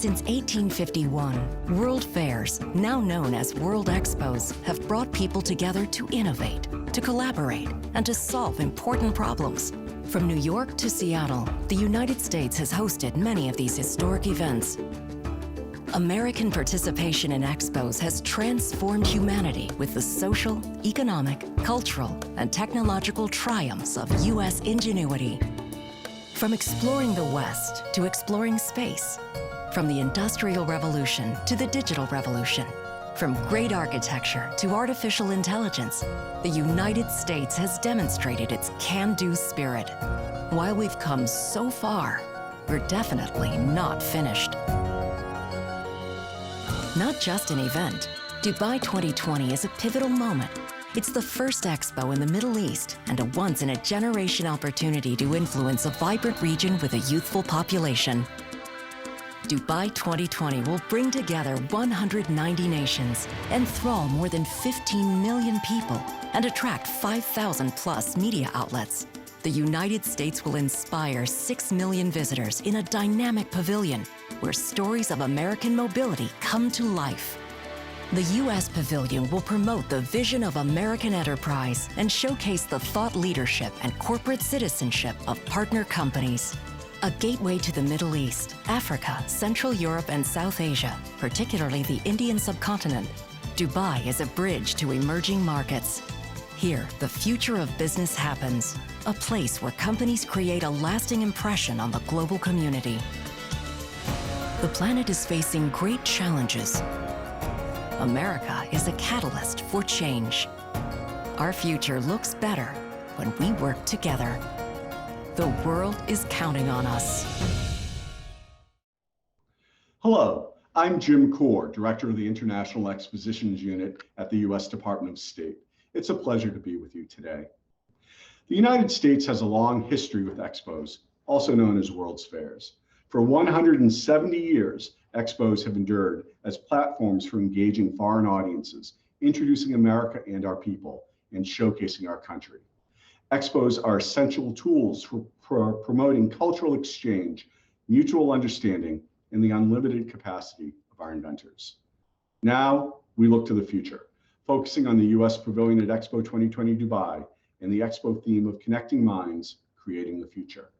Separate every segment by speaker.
Speaker 1: Since 1851, World Fairs, now known as World Expos, have brought people together to innovate, to collaborate, and to solve important problems. From New York to Seattle, the United States has hosted many of these historic events. American participation in expos has transformed humanity with the social, economic, cultural, and technological triumphs of U.S. ingenuity. From exploring the West to exploring space, from the Industrial Revolution to the Digital Revolution, from great architecture to artificial intelligence, the United States has demonstrated its can-do spirit. While we've come so far, we're definitely not finished. Not just an event, Dubai 2020 is a pivotal moment. It's the first expo in the Middle East and a once-in-a-generation opportunity to influence a vibrant region with a youthful population. Dubai 2020 will bring together 190 nations, enthrall more than 15 million people, and attract 5,000+ media outlets. The United States will inspire 6 million visitors in a dynamic pavilion where stories of American mobility come to life. The U.S. Pavilion will promote the vision of American enterprise and showcase the thought leadership and corporate citizenship of partner companies. A gateway to the Middle East, Africa, Central Europe, and South Asia, particularly the Indian subcontinent, Dubai is a bridge to emerging markets. Here, the future of business happens, a place where companies create a lasting impression on the global community. The planet is facing great challenges. America is a catalyst for change. Our future looks better when we work together. The world is counting on us.
Speaker 2: Hello, I'm Jim Kaur, Director of the International Expositions Unit at the U.S. Department of State. It's a pleasure to be with you today. The United States has a long history with expos, also known as World's Fairs. For 170 years, expos have endured as platforms for engaging foreign audiences, introducing America and our people, and showcasing our country. Expos are essential tools for promoting cultural exchange, mutual understanding, and the unlimited capacity of our inventors. Now, we look to the future, focusing on the U.S. Pavilion at Expo 2020 Dubai and the Expo theme of connecting minds, creating the future.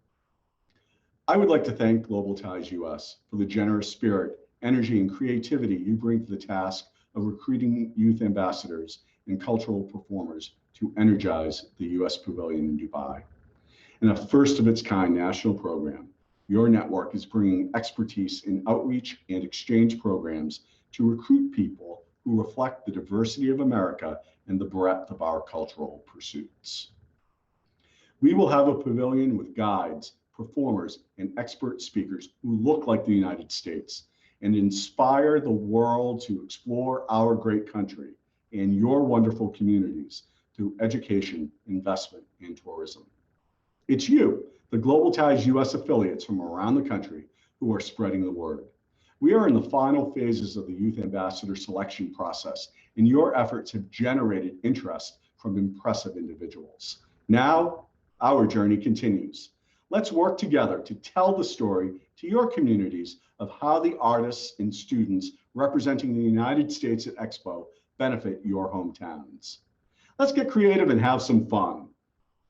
Speaker 2: I would like to thank Global Ties U.S. for the generous spirit, energy, and creativity you bring to the task of recruiting youth ambassadors and cultural performers to energize the U.S. Pavilion in Dubai. In a first-of-its-kind national program, your network is bringing expertise in outreach and exchange programs to recruit people who reflect the diversity of America and the breadth of our cultural pursuits. We will have a pavilion with guides, performers, and expert speakers who look like the United States and inspire the world to explore our great country and your wonderful communities through education, investment, and tourism. It's you, the Global Ties U.S. affiliates from around the country, who are spreading the word. We are in the final phases of the Youth Ambassador selection process, and your efforts have generated interest from impressive individuals. Now, our journey continues. Let's work together to tell the story to your communities of how the artists and students representing the United States at Expo benefit your hometowns. Let's get creative and have some fun.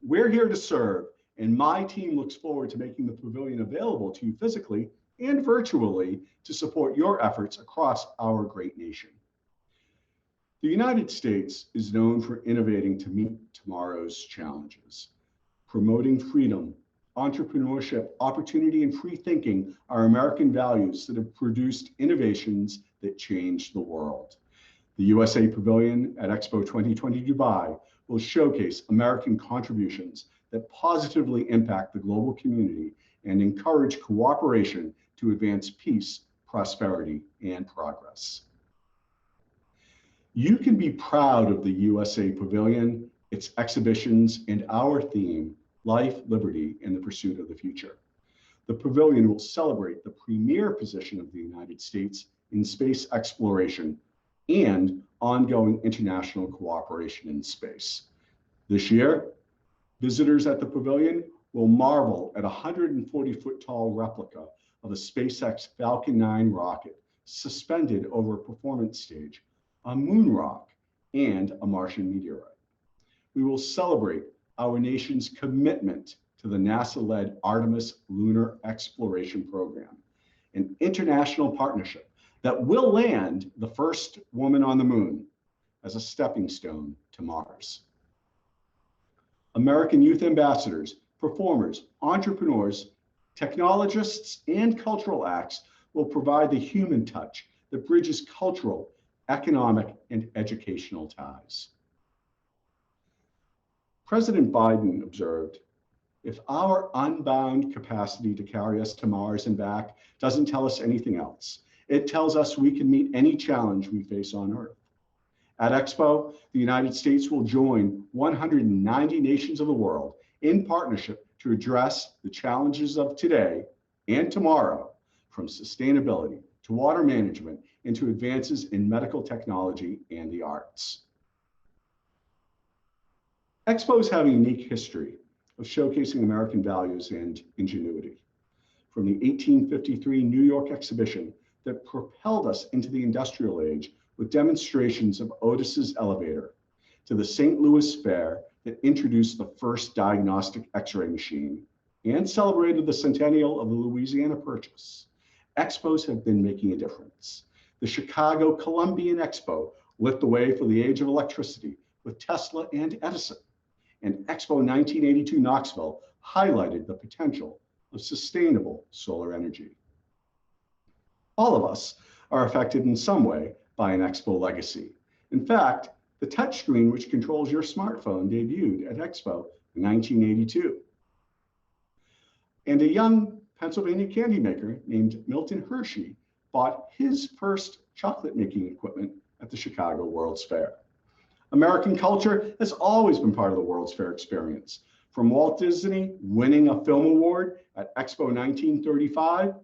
Speaker 2: We're here to serve, and my team looks forward to making the pavilion available to you physically and virtually to support your efforts across our great nation. The United States is known for innovating to meet tomorrow's challenges. Promoting freedom, entrepreneurship, opportunity, and free thinking are American values that have produced innovations that change the world. The USA Pavilion at Expo 2020 Dubai will showcase American contributions that positively impact the global community and encourage cooperation to advance peace, prosperity, and progress. You can be proud of the USA Pavilion, its exhibitions, and our theme, Life, Liberty, and the Pursuit of the Future. The pavilion will celebrate the premier position of the United States in space exploration and ongoing international cooperation in space. This year, visitors at the pavilion will marvel at a 140-foot tall replica of a SpaceX Falcon 9 rocket suspended over a performance stage, a moon rock, and a Martian meteorite. We will celebrate our nation's commitment to the NASA-led Artemis lunar exploration program, an international partnership that will land the first woman on the moon as a stepping stone to Mars. American youth ambassadors, performers, entrepreneurs, technologists, and cultural acts will provide the human touch that bridges cultural, economic, and educational ties. President Biden observed, "If our unbound capacity to carry us to Mars and back doesn't tell us anything else, it tells us we can meet any challenge we face on Earth." At Expo, the United States will join 190 nations of the world in partnership to address the challenges of today and tomorrow, from sustainability to water management and to advances in medical technology and the arts. Expos have a unique history of showcasing American values and ingenuity. From the 1853 New York exhibition that propelled us into the industrial age with demonstrations of Otis's elevator, to the St. Louis Fair that introduced the first diagnostic X-ray machine and celebrated the centennial of the Louisiana Purchase, Expos have been making a difference. The Chicago Columbian Expo lit the way for the age of electricity with Tesla and Edison. And Expo 1982 Knoxville highlighted the potential of sustainable solar energy. All of us are affected in some way by an Expo legacy. In fact, the touchscreen which controls your smartphone debuted at Expo in 1982. And a young Pennsylvania candy maker named Milton Hershey bought his first chocolate making equipment at the Chicago World's Fair. American culture has always been part of the World's Fair experience, from Walt Disney winning a film award at Expo 1935,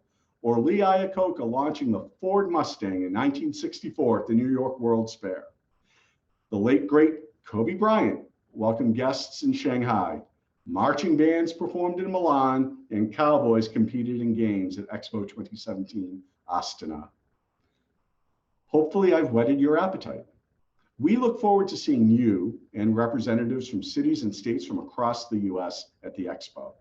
Speaker 2: or Lee Iacocca launching the Ford Mustang in 1964 at the New York World's Fair. The late, great Kobe Bryant welcomed guests in Shanghai. Marching bands performed in Milan, and cowboys competed in games at Expo 2017 Astana. Hopefully, I've whetted your appetite. We look forward to seeing you and representatives from cities and states from across the U.S. at the Expo.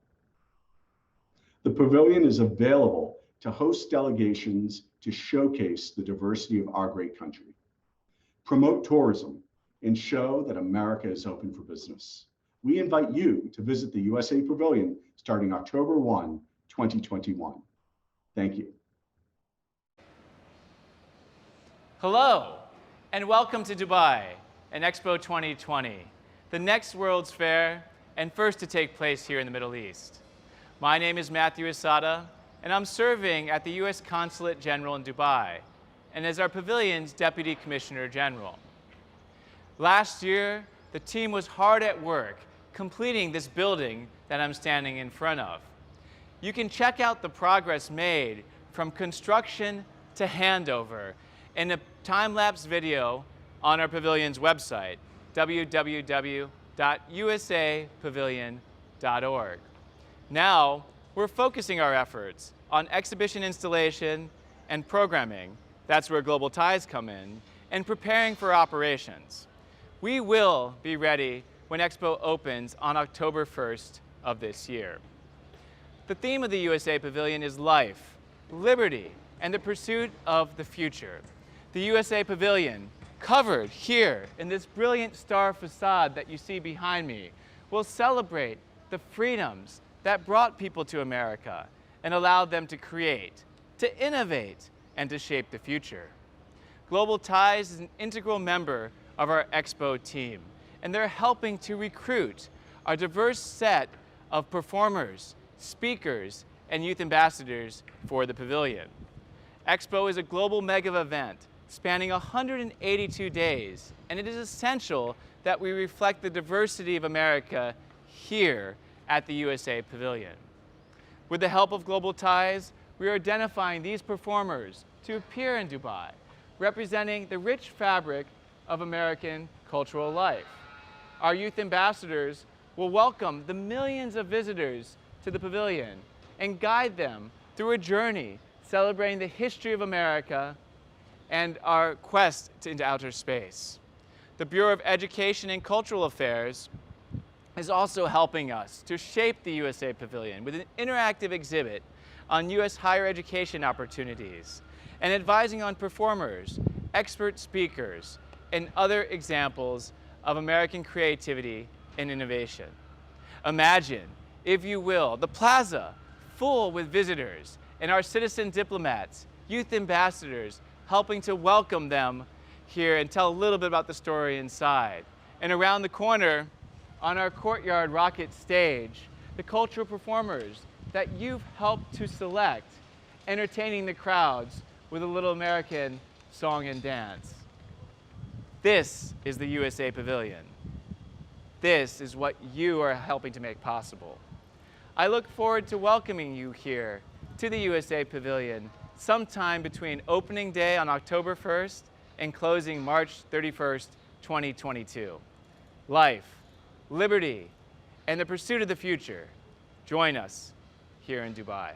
Speaker 2: The pavilion is available to host delegations to showcase the diversity of our great country, promote tourism, and show that America is open for business. We invite you to visit the USA Pavilion starting October 1, 2021. Thank you.
Speaker 3: Hello, and welcome to Dubai and Expo 2020, the next World's Fair and first to take place here in the Middle East. My name is Matthew Asada, and I'm serving at the U.S. Consulate General in Dubai and as our pavilion's Deputy Commissioner General. Last year, the team was hard at work completing this building that I'm standing in front of. You can check out the progress made from construction to handover in a time-lapse video on our pavilion's website, www.usapavilion.org. Now, we're focusing our efforts on exhibition installation and programming, that's where Global Ties come in, and preparing for operations. We will be ready when Expo opens on October 1st of this year. The theme of the USA Pavilion is life, liberty, and the pursuit of the future. The USA Pavilion, covered here in this brilliant star facade that you see behind me, will celebrate the freedoms that brought people to America and allowed them to create, to innovate, and to shape the future. Global Ties is an integral member of our Expo team, and they're helping to recruit a diverse set of performers, speakers, and youth ambassadors for the pavilion. Expo is a global mega event spanning 182 days, and it is essential that we reflect the diversity of America here at the USA Pavilion. With the help of Global Ties, we are identifying these performers to appear in Dubai, representing the rich fabric of American cultural life. Our youth ambassadors will welcome the millions of visitors to the pavilion and guide them through a journey celebrating the history of America and our quest into outer space. The Bureau of Education and Cultural Affairs is also helping us to shape the USA Pavilion with an interactive exhibit on U.S. higher education opportunities and advising on performers, expert speakers, and other examples of American creativity and innovation. Imagine, if you will, the plaza full with visitors and our citizen diplomats, youth ambassadors, helping to welcome them here and tell a little bit about the story inside. And around the corner, on our courtyard rocket stage, the cultural performers that you've helped to select, entertaining the crowds with a little American song and dance. This is the USA Pavilion. This is what you are helping to make possible. I look forward to welcoming you here to the USA Pavilion sometime between opening day on October 1st and closing March 31st, 2022. Life, liberty, and the pursuit of the future. Join us here in Dubai.